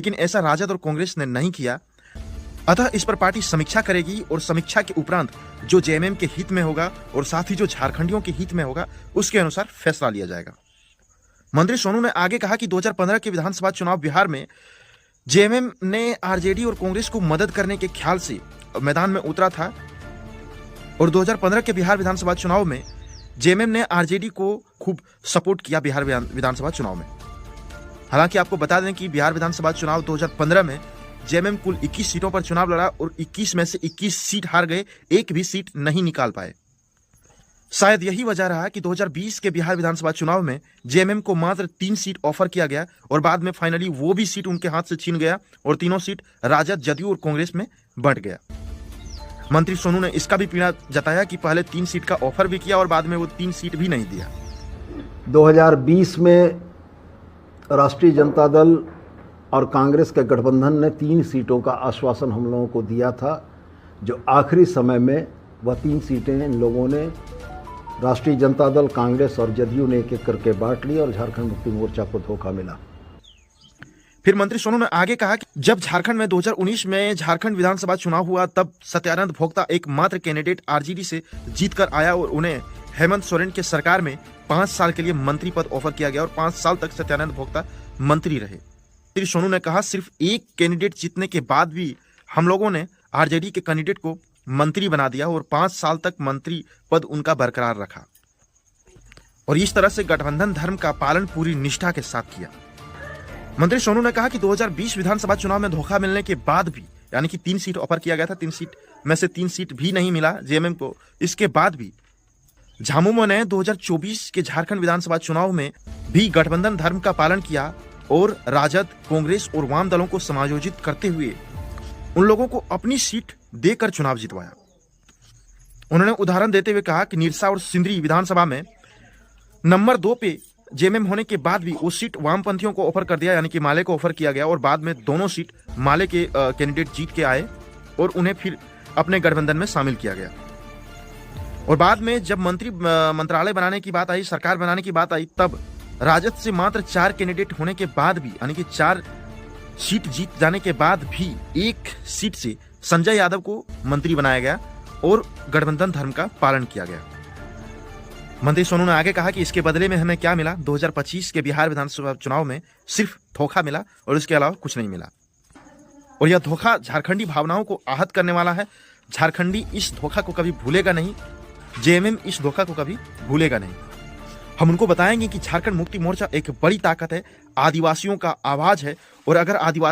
लेकिन ऐसा राजद और कांग्रेस ने नहीं किया। अतः इस पर पार्टी समीक्षा करेगी और समीक्षा के उपरांत जो जेएमएम के हित में होगा और साथ ही जो झारखंडियों के हित में होगा उसके अनुसार फैसला लिया जाएगा। मंत्री सोनू ने आगे कहा कि 2015 के विधानसभा चुनाव बिहार में जेएमएम ने आरजेडी और कांग्रेस को मदद करने के ख्याल से मैदान में उतरा था और 2015 के बिहार विधानसभा चुनाव में जेएमएम ने आरजेडी को खूब सपोर्ट किया बिहार विधानसभा चुनाव में। हालांकि आपको बता दें कि बिहार विधानसभा चुनाव 2015 में जेएमएम कुल 21 सीटों पर चुनाव लड़ा और 21 में से 21 सीट हार गए, एक भी सीट नहीं निकाल पाए। शायद यही वजह रहा कि 2020 के बिहार विधानसभा चुनाव में जेएमएम को मात्र 3 सीट ऑफर किया गया और बाद में फाइनली वो भी सीट उनके हाथ से छीन गया और तीनों सीट राजद, जदयू और कांग्रेस में बंट गया। मंत्री सोनू ने इसका भी पीड़ा जताया कि पहले 3 सीट का ऑफर भी किया और बाद में वो 3 सीट भी नहीं दिया। 2020 में राष्ट्रीय जनता दल और कांग्रेस के गठबंधन ने 3 सीटों का आश्वासन हम लोगों को दिया था, जो आखिरी समय में वह 3 सीटें इन लोगों ने राष्ट्रीय जनता दल, कांग्रेस और जदयू ने एक एक करके बांट ली और झारखंड मुक्ति मोर्चा को धोखा मिला। फिर मंत्री सोनू ने आगे कहा कि जब झारखंड में 2019 में झारखंड विधानसभा चुनाव हुआ तब सत्यानंद भोक्ता एकमात्र कैंडिडेट आरजेडी से जीतकर आया और उन्हें हेमंत सोरेन के सरकार में 5 साल के लिए मंत्री पद ऑफर किया गया और 5 साल तक सत्यानंद भोक्ता मंत्री रहे। मंत्री सोनू ने कहा सिर्फ एक कैंडिडेट जीतने के बाद भी हम लोगों ने आरजेडी के कैंडिडेट को मंत्री बना दिया और 5 साल तक मंत्री पद उनका बरकरार रखा और इस तरह से गठबंधन धर्म का पालन पूरी निष्ठा के साथ किया। मंत्री सोनू ने कहा कि 2020 विधानसभा चुनाव में धोखा मिलने के बाद भी, यानी कि 3 सीट ऑफर किया गया था, 3 सीट में से 3 सीट भी नहीं मिला जेएमएम को, इसके बाद भी झामुमो ने 2024 के झारखंड विधानसभा चुनाव में भी गठबंधन धर्म का पालन किया और राजद, कांग्रेस और वाम दलों को समायोजित करते हुए उन लोगों को अपनी सीट देकर चुनाव जितवाया। उन्होंने उदाहरण देते हुए कहा कि निरसा और सिंदरी विधानसभा में नंबर 2 पे जेएमएम होने के बाद भी वो सीट वामपंथियों को ऑफर कर दिया, यानी कि माले को ऑफर किया गया और बाद में दोनों सीट माले के कैंडिडेट जीत के आए और उन्हें फिर अपने गठबंधन में शामिल किया गया। और बाद में जब मंत्रालय बनाने की बात आई, सरकार बनाने की बात आई, तब राजद से मात्र 4 कैंडिडेट होने के बाद भी, यानी कि 4 सीट जीत जाने के बाद भी 1 सीट से संजय यादव को मंत्री बनाया गया और गठबंधन धर्म का पालन किया गया। मंत्री सोनू ने आगे कहा कि इसके बदले में हमें क्या मिला, 2025 के बिहार विधानसभा चुनाव में सिर्फ धोखा मिला और इसके अलावा कुछ नहीं मिला और यह धोखा झारखंडी भावनाओं को आहत करने वाला है। झारखंडी इस धोखा को कभी भूलेगा नहीं, जेएमएम इस धोखा को कभी भूलेगा नहीं। हम उनको बताएंगे कि झारखंड मुक्ति मोर्चा एक बड़ी ताकत है, आदिवासियों का आवाज है और अगर आदिवासी